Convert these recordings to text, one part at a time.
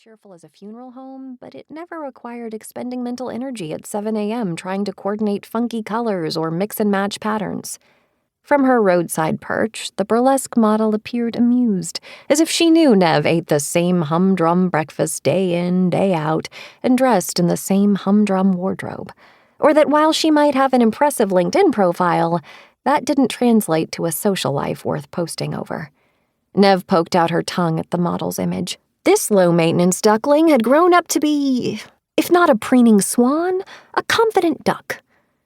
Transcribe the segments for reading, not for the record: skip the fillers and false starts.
cheerful as a funeral home, but it never required expending mental energy at 7 a.m. trying to coordinate funky colors or mix and match patterns. From her roadside perch, the burlesque model appeared amused, as if she knew Neve ate the same humdrum breakfast day in, day out, and dressed in the same humdrum wardrobe. Or that while she might have an impressive LinkedIn profile, that didn't translate to a social life worth posting over. Neve poked out her tongue at the model's image. This low-maintenance duckling had grown up to be, if not a preening swan, a confident duck.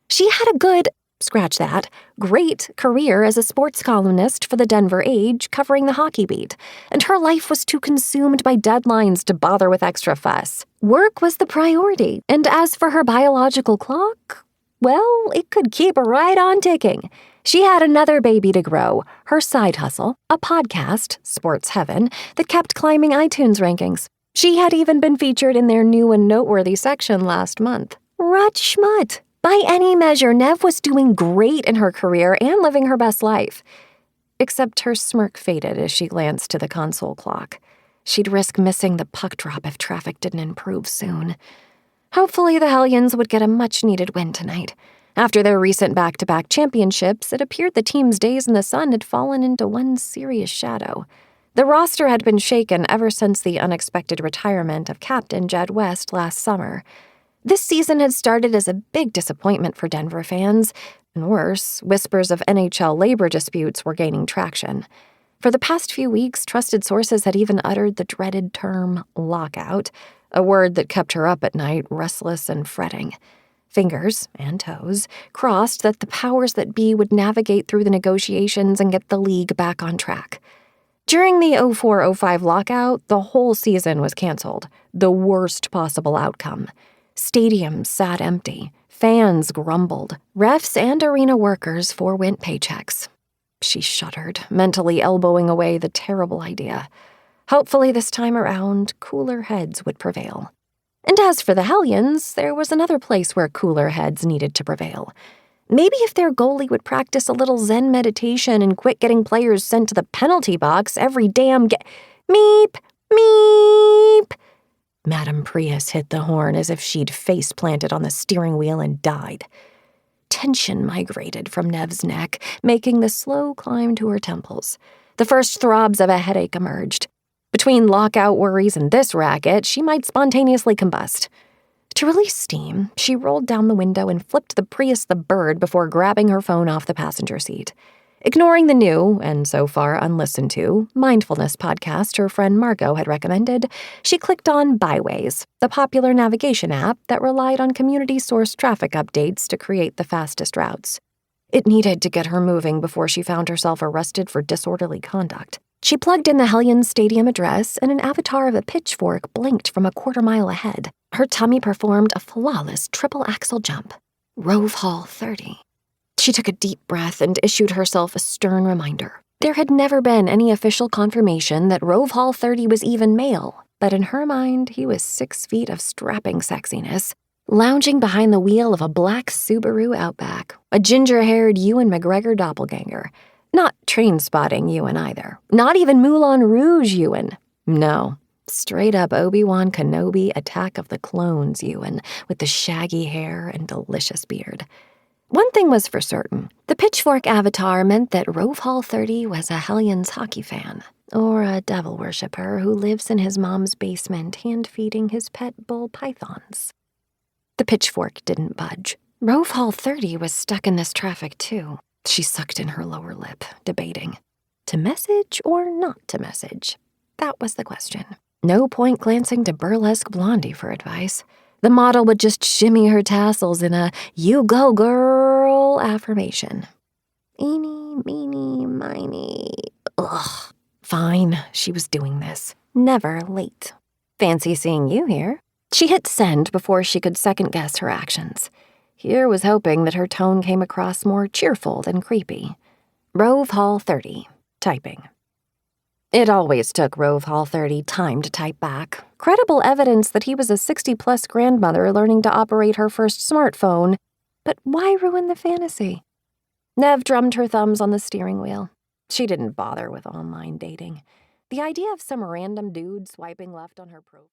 She had a good, scratch that, great career as a sports columnist for the Denver Age covering the hockey beat, and her life was too consumed by deadlines to bother with extra fuss. Work was the priority, and as for her biological clock, well, it could keep right on ticking. She had another baby to grow, her side hustle, a podcast, Sports Heaven, that kept climbing iTunes rankings. She had even been featured in their new and noteworthy section last month. Rut schmut. By any measure, Neve was doing great in her career and living her best life. Except her smirk faded as she glanced to the console clock. She'd risk missing the puck drop if traffic didn't improve soon. Hopefully the Hellions would get a much-needed win tonight. After their recent back-to-back championships, it appeared the team's days in the sun had fallen into one serious shadow. The roster had been shaken ever since the unexpected retirement of captain Jed West last summer. This season had started as a big disappointment for Denver fans, and worse, whispers of NHL labor disputes were gaining traction. For the past few weeks, trusted sources had even uttered the dreaded term lockout, a word that kept her up at night, restless and fretting. Fingers and toes crossed that the powers that be would navigate through the negotiations and get the league back on track. During the 04-05 lockout, the whole season was canceled, the worst possible outcome. Stadiums sat empty, fans grumbled, refs and arena workers forwent paychecks. She shuddered, mentally elbowing away the terrible idea. Hopefully this time around, cooler heads would prevail. And as for the Hellions, there was another place where cooler heads needed to prevail. Maybe if their goalie would practice a little Zen meditation and quit getting players sent to the penalty box every damn Meep! Meep! Madame Prius hit the horn as if she'd face-planted on the steering wheel and died. Tension migrated from Neve's neck, making the slow climb to her temples. The first throbs of a headache emerged. Between lockout worries and this racket, she might spontaneously combust. To release steam, she rolled down the window and flipped the Prius the bird before grabbing her phone off the passenger seat. Ignoring the new, and so far unlistened to, mindfulness podcast her friend Margot had recommended, she clicked on Byways, the popular navigation app that relied on community-sourced traffic updates to create the fastest routes. It needed to get her moving before she found herself arrested for disorderly conduct. She plugged in the Hellions Stadium address, and an avatar of a pitchfork blinked from a quarter-mile ahead. Her tummy performed a flawless triple-axel jump. Rove Hall 30. She took a deep breath and issued herself a stern reminder. There had never been any official confirmation that Rove Hall 30 was even male, but in her mind, he was 6 feet of strapping sexiness, lounging behind the wheel of a black Subaru Outback, a ginger-haired Ewan McGregor doppelganger. Not train-spotting Ewan either. Not even Moulin Rouge Ewan. No, straight-up Obi-Wan Kenobi Attack of the Clones Ewan, with the shaggy hair and delicious beard. One thing was for certain. The pitchfork avatar meant that Rove Hall 30 was a Hellions hockey fan, or a devil worshipper who lives in his mom's basement hand-feeding his pet bull pythons. The pitchfork didn't budge. Rove Hall 30 was stuck in this traffic, too. She sucked in her lower lip, debating. To message or not to message? That was the question. No point glancing to burlesque Blondie for advice. The model would just shimmy her tassels in a "you go, girl" affirmation. Eeny, meeny, miny. Ugh. Fine, she was doing this. Never late. Fancy seeing you here. She hit send before she could second-guess her actions. Here was hoping that her tone came across more cheerful than creepy. Rove Hall 30. Typing. It always took Rove Hall 30 time to type back. Credible evidence that he was a 60-plus grandmother learning to operate her first smartphone. But why ruin the fantasy? Neve drummed her thumbs on the steering wheel. She didn't bother with online dating. The idea of some random dude swiping left on her profile.